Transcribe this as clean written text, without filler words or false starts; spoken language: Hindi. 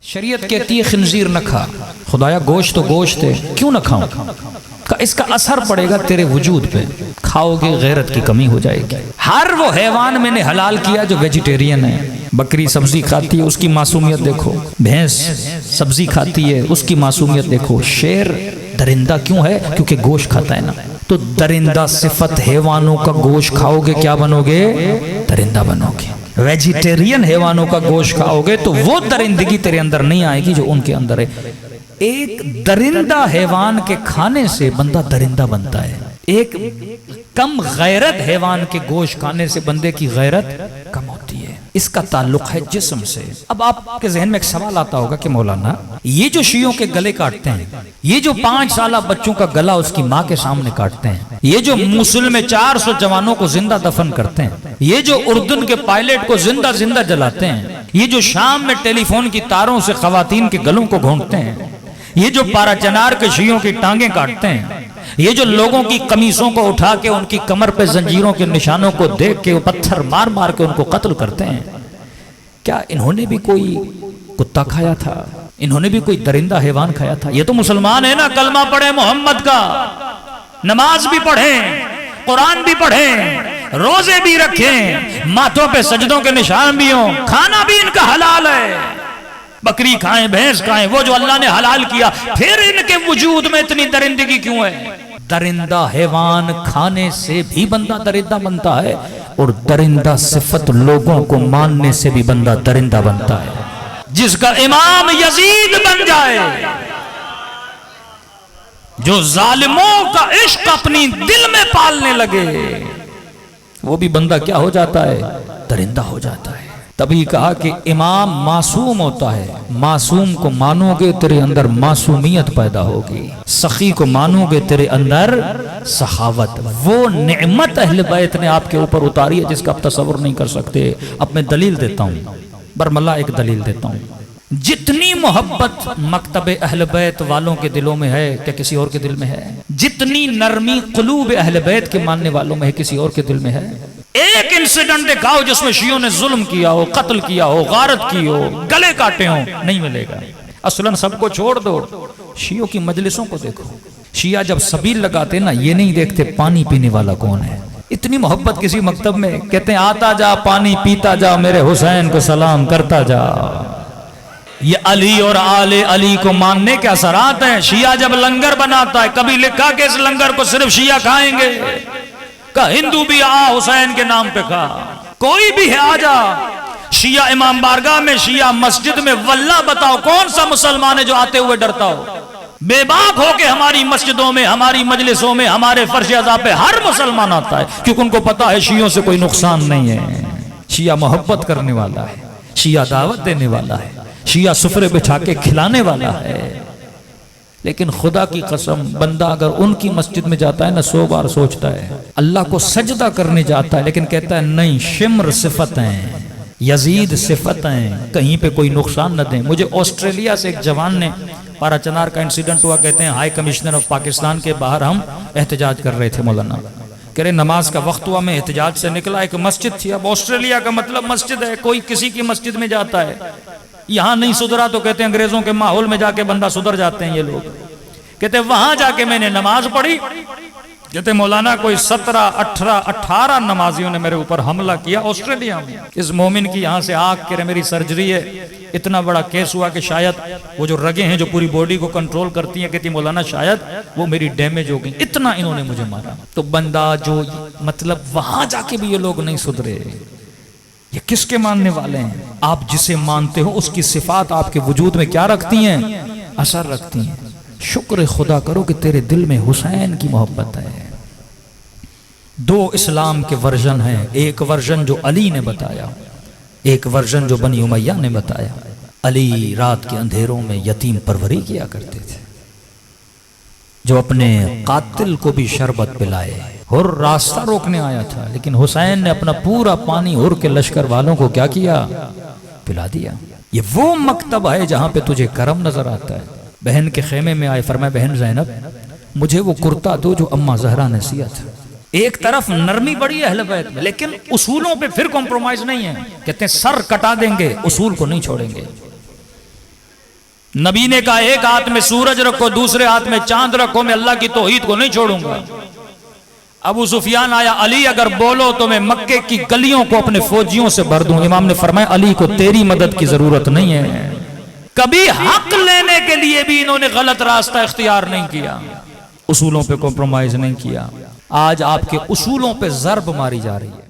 शरीयत कहती है खिंजीर न खा। खुदाया गोश्त तो गोश्त है, क्यों न खाऊं? का इसका असर पड़ेगा तेरे वजूद पे, खाओगे गैरत की कमी हो जाएगी। हर वो हैवान मैंने हलाल किया जो वेजिटेरियन है। बकरी सब्जी खाती है, उसकी मासूमियत देखो। भैंस सब्जी खाती है, उसकी मासूमियत देखो। शेर दरिंदा क्यों है? क्योंकि गोश्त खाता है ना। तो दरिंदा सिफत हैवानों का गोश्त खाओगे क्या बनोगे? दरिंदा बनोगे। वेजिटेरियन हैवानों का गोश्त खाओगे तो वो दरिंदगी तेरे अंदर नहीं आएगी जो उनके अंदर है। एक दरिंदा हैवान के खाने से बंदा दरिंदा बनता है। एक कम गैरत हैवान के गोश्त खाने से बंदे की गैरत कम होती है। इसका ताल्लुक है जिस्म से। अब आपके जहन में एक सवाल आता होगा कि मौलाना ये जो शियों के गले काटते हैं, ये जो 5 साल बच्चों का गला उसकी माँ के सामने काटते हैं, ये जो मुसुल में 400 जवानों को जिंदा दफन करते हैं, ये जो उर्दून के पायलट को जिंदा जिंदा जलाते हैं, ये जो शाम में टेलीफोन की तारों से खवातीन के गलों को घोंटते हैं, ये जो पाराचनार के शियों की टांगे काटते हैं, ये जो लोगों की कमीजों को उठा के उनकी कमर पे जंजीरों के निशानों को देख के पत्थर मार मार के उनको कत्ल करते हैं, क्या इन्होंने भी कोई कुत्ता खाया था? इन्होंने भी कोई दरिंदा हैवान खाया था? ये तो मुसलमान है ना, कलमा पढ़े मोहम्मद का, नमाज भी पढ़े, कुरान भी पढ़े, रोजे भी रखें, माथों पे सजदों के निशान भी हों, खाना भी इनका हलाल है। बकरी खाएं, भैंस खाएं, वो जो अल्लाह ने हलाल किया, फिर इनके वजूद में इतनी दरिंदगी क्यों है? दरिंदा हैवान खाने से भी बंदा दरिंदा बनता है, और दरिंदा सिफत लोगों को मानने से भी बंदा दरिंदा बनता है। जिसका इमाम यजीद बन जाए, जो जालिमों का इश्क अपनी दिल में पालने लगे, वो भी बंदा क्या हो जाता है? दरिंदा हो जाता है। तभी कहा कि इमाम मासूम होता है। मासूम को मानोगे तेरे अंदर मासूमियत पैदा होगी, सखी को मानोगे तेरे अंदर सखावत। वो नेमत अहले बैत ने आपके ऊपर उतारी है जिसका आप तसव्वुर नहीं कर सकते। अब मैं दलील देता हूँ, बरमला एक दलील देता हूँ। जितनी मोहब्बत मकतब अहले बैत वालों के दिलों में है, क्या किसी और के दिल में है? जितनी नरमी कुलूब अहले बैत के मानने वालों में है, किसी और के दिल में है? एक इंसिडेंट दिखाओ जिसमें शियों ने जुल्म किया हो, कत्ल किया हो, गारत की हो, गले काटे हो, नहीं मिलेगा। असलन सबको छोड़ दो, शियों की मजलिसों को देखो। शिया जब सबील लगाते ना, ये नहीं देखते पानी पीने वाला कौन है। इतनी मोहब्बत किसी मकतब में, कहते हैं आता जा पानी पीता जा, मेरे हुसैन को सलाम करता जा। ये अली और आले अली को मानने के असरात हैं। शिया जब लंगर बनाता है, कभी लिखा कि इस लंगर को सिर्फ शिया खाएंगे, का हिंदू भी आ हुसैन के नाम पे खा, कोई भी है आ जा। शिया इमाम बारगाह में, शिया मस्जिद में, वल्लाह बताओ कौन सा मुसलमान है जो आते हुए डरता हो? बेबाक हो के हमारी मस्जिदों में, हमारी मजलिसों में, हमारे फर्श अज़ा पे हर मुसलमान आता है, क्योंकि उनको पता है शियों से कोई नुकसान नहीं है। शिया मोहब्बत करने वाला है, शिया दावत देने वाला है, शिया सुफरे बिठा के खिलाने वाला है। लेकिन खुदा की कसम, बंदा अगर उनकी मस्जिद में जाता है ना, 100 बार सोचता है, अल्लाह को सजदा करने जाता है, लेकिन कहता है नहीं, शिम्र सिफत हैं, यजीद सिफत हैं, कहीं पे कोई नुकसान न दें। मुझे ऑस्ट्रेलिया से एक जवान ने, पाराचनार का इंसिडेंट हुआ, कहते हैं हाई कमिश्नर ऑफ पाकिस्तान के बाहर हम एहतजाज कर रहे थे, मौलाना कह रहे नमाज का वक्त हुआ, मैं एहतजाज से निकला, एक मस्जिद थी। अब ऑस्ट्रेलिया का मतलब मस्जिद है, कोई किसी की मस्जिद में जाता है, यहाँ नहीं सुधरा तो कहते हैं अंग्रेजों के माहौल में जाके बंदा सुधर जाते हैं ये लोग। कहते वहां जाके मैंने नमाज पढ़ी, कहते मौलाना कोई 17, 18, 18 नमाजियों ने मेरे ऊपर हमला किया ऑस्ट्रेलिया में। इस मोमिन की यहाँ से आग के मेरी सर्जरी है, इतना बड़ा केस हुआ कि शायद वो जो रगें हैं जो पूरी बॉडी को कंट्रोल करती हैं, कहती मौलाना शायद वो मेरी डैमेज हो गई, इतना इन्होंने मुझे मारा। तो बंदा जो मतलब वहां जाके भी ये लोग नहीं सुधरे। ये किसके मानने वाले हैं? आप जिसे मानते हो उसकी सिफात आपके वजूद में क्या रखती हैं? असर रखती हैं। शुक्र खुदा करो कि तेरे दिल में हुसैन की मोहब्बत है। 2 इस्लाम के वर्जन हैं, एक वर्जन जो अली ने बताया, एक वर्जन जो बनी उमैया ने बताया। अली रात के अंधेरों में यतीम परवरी किया करते थे, जो अपने कातिल को भी शरबत पिलाए। हुर रास्ता रोकने आया था, लेकिन हुसैन ने अपना पूरा पानी हुर के लश्कर वालों को क्या किया? पिला दिया। ये वो मकतब है जहां पे तुझे करम नजर आता है। बहन के खेमे में आए, फरमाया बहन ज़ैनब मुझे वो कुर्ता दो जो अम्मा ज़हरा ने सिया था। एक तरफ नरमी बड़ी है अहले बैत में, लेकिन उसूलों पे फिर कॉम्प्रोमाइज नहीं है। कहते हैं सर कटा देंगे, उसूल को नहीं छोड़ेंगे। नबी ने कहा एक हाथ में सूरज रखो, दूसरे हाथ में चांद रखो, मैं अल्लाह की तौहीद को नहीं छोड़ूंगा। अबू सुफियान आया, अली अगर बोलो तो मैं मक्के की गलियों को अपने फौजियों से भर दूं। इमाम ने फरमाया अली को तेरी मदद की जरूरत नहीं है। कभी हक लेने के लिए भी इन्होंने गलत रास्ता इख्तियार नहीं किया, उसूलों पे कॉम्प्रोमाइज नहीं किया। आज आपके उसूलों पे ज़र्ब मारी जा रही है।